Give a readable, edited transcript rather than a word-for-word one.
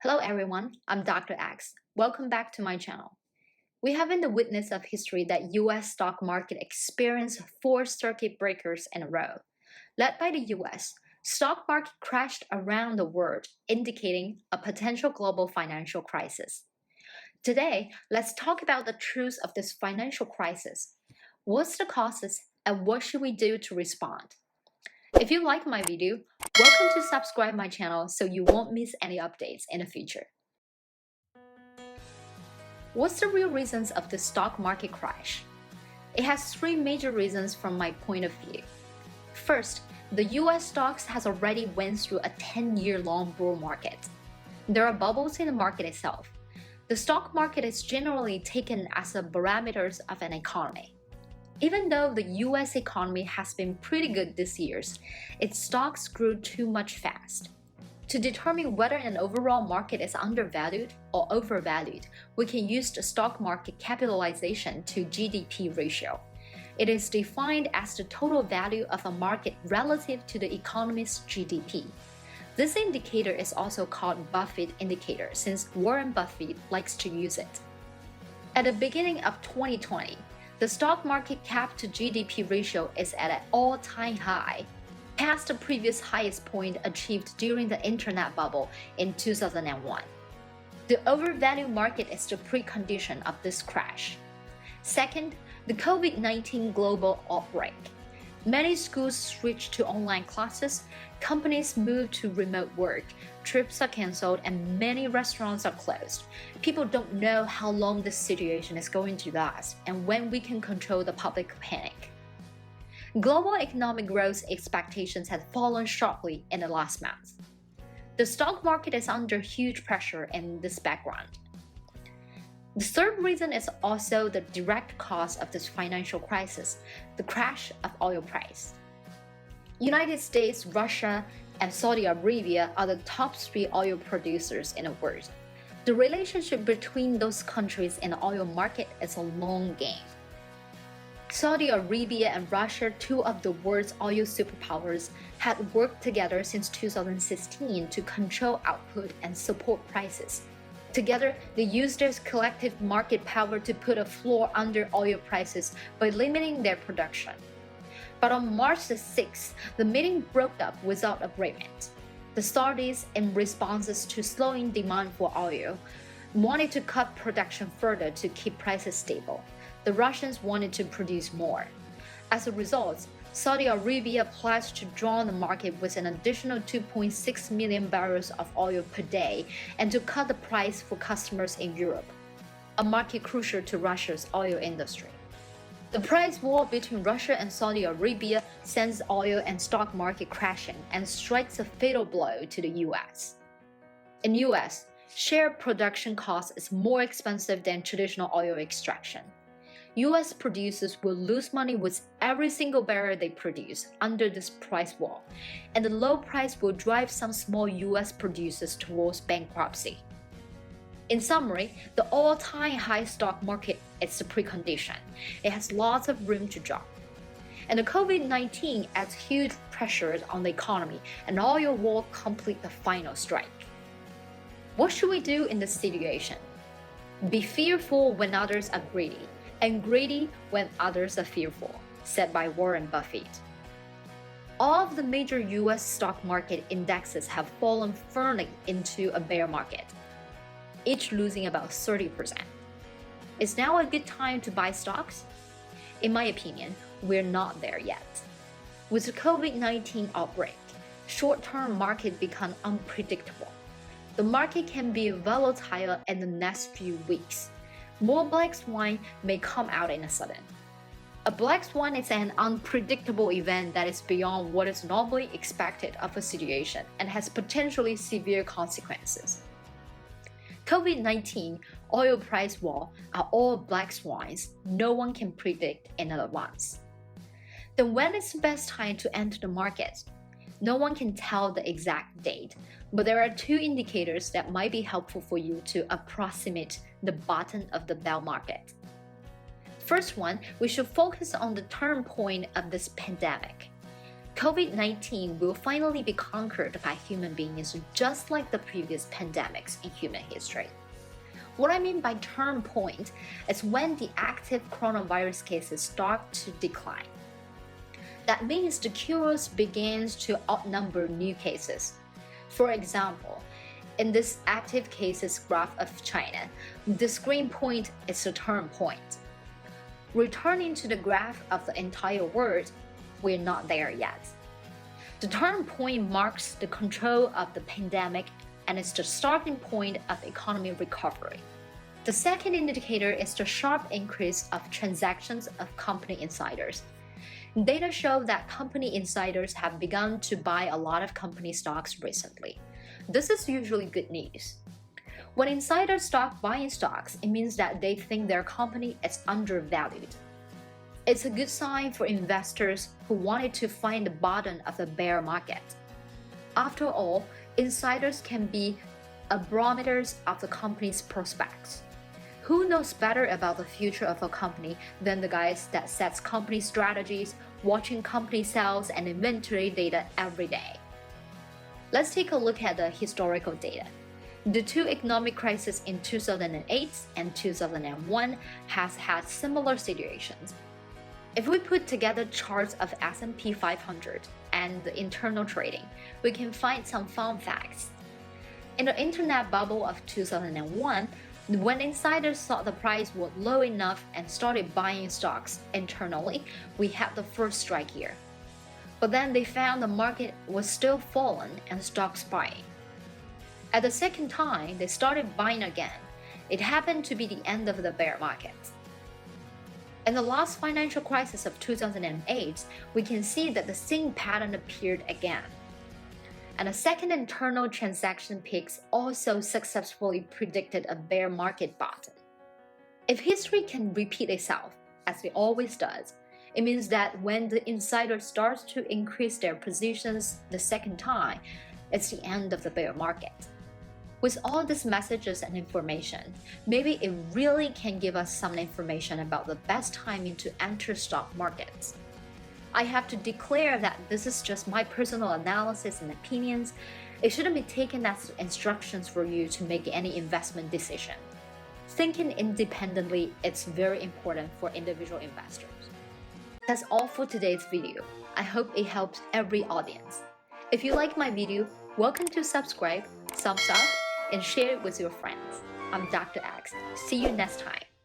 Hello everyone, I'm Dr. X. Welcome back to my channel. We have been the witness of history that US stock market experienced four circuit breakers in a row. Led by the US, stock market crashed around the world, indicating a potential global financial crisis. Today, let's talk about the truth of this financial crisis. What's the causes and what should we do to respond? If you like my video, welcome to subscribe my channel so you won't miss any updates in the future. What's the real reasons of the stock market crash? It has three major reasons from my point of view. First, the US stocks has already went through a 10-year-long bull market. There are bubbles in the market itself. The stock market is generally taken as a barometer of an economy. Even though the US economy has been pretty good this year, its stocks grew too much fast. To determine whether an overall market is undervalued or overvalued, we can use the stock market capitalization to GDP ratio. It is defined as the total value of a market relative to the economy's GDP. This indicator is also called Buffett indicator since Warren Buffett likes to use it. At the beginning of 2020, the stock market cap to GDP ratio is at an all-time high, past the previous highest point achieved during the internet bubble in 2001. The overvalued market is the precondition of this crash. Second, the COVID-19 global outbreak. Many schools switched to online classes, companies moved to remote work, trips are cancelled, and many restaurants are closed. People don't know how long this situation is going to last and when we can control the public panic. Global economic growth expectations have fallen sharply in the last month. The stock market is under huge pressure in this background. The third reason is also the direct cause of this financial crisis, the crash of oil price. United States, Russia, and Saudi Arabia are the top three oil producers in the world. The relationship between those countries in the oil market is a long game. Saudi Arabia and Russia, two of the world's oil superpowers, had worked together since 2016 to control output and support prices. Together, they used their collective market power to put a floor under oil prices by limiting their production. But on March the 6th, the meeting broke up without agreement. The Saudis, in responses to slowing demand for oil, wanted to cut production further to keep prices stable. The Russians wanted to produce more. As a result, Saudi Arabia pledged to draw the market with an additional 2.6 million barrels of oil per day and to cut the price for customers in Europe, a market crucial to Russia's oil industry. The price war between Russia and Saudi Arabia sends oil and stock market crashing and strikes a fatal blow to the US. In US, share production cost is more expensive than traditional oil extraction. US producers will lose money with every single barrel they produce under this price war, and the low price will drive some small US producers towards bankruptcy. In summary, the all-time high stock market is the precondition. It has lots of room to drop. And the COVID-19 adds huge pressures on the economy, and oil will complete the final strike. What should we do in this situation? Be fearful when others are greedy, and greedy when others are fearful, said by Warren Buffett. All of the major US stock market indexes have fallen firmly into a bear market, each losing about 30%. Is now a good time to buy stocks? In my opinion, we're not there yet. With the COVID-19 outbreak, short-term market become unpredictable. The market can be volatile in the next few weeks. More black swan may come out in a sudden. A black swan is an unpredictable event that is beyond what is normally expected of a situation and has potentially severe consequences. COVID-19, oil price war are all black swans no one can predict in advance. Then when is the best time to enter the market? No one can tell the exact date, but there are two indicators that might be helpful for you to approximate the bottom of the bear market. First one, we should focus on the turn point of this pandemic. COVID-19 will finally be conquered by human beings just like the previous pandemics in human history. What I mean by turn point is when the active coronavirus cases start to decline. That means the cures begins to outnumber new cases. For example, in this active cases graph of China, the screen point is the turn point. Returning to the graph of the entire world, we're not there yet. The turn point marks the control of the pandemic and is the starting point of economic recovery. The second indicator is the sharp increase of transactions of company insiders. Data show that company insiders have begun to buy a lot of company stocks recently. This is usually good news. When insiders start buying stocks, it means that they think their company is undervalued. It's a good sign for investors who wanted to find the bottom of the bear market. After all, insiders can be barometers of the company's prospects. Who knows better about the future of a company than the guys that sets company strategies, watching company sales and inventory data every day? Let's take a look at the historical data. The two economic crises in 2008 and 2001 has had similar situations. If we put together charts of S&P 500 and the internal trading, we can find some fun facts. In the internet bubble of 2001, when insiders thought the price was low enough and started buying stocks internally, we had the first strike here. But then they found the market was still falling and stocks buying. At the second time, they started buying again. It happened to be the end of the bear market. In the last financial crisis of 2008, we can see that the same pattern appeared again. And the second internal transaction peaks also successfully predicted a bear market bottom. If history can repeat itself, as it always does, it means that when the insider starts to increase their positions the second time, it's the end of the bear market. With all these messages and information, maybe it really can give us some information about the best timing to enter stock markets. I have to declare that this is just my personal analysis and opinions. It shouldn't be taken as instructions for you to make any investment decision. Thinking independently is very important for individual investors. That's all for today's video. I hope it helps every audience. If you like my video, welcome to subscribe, thumbs up, and share it with your friends. I'm Dr. X. See you next time.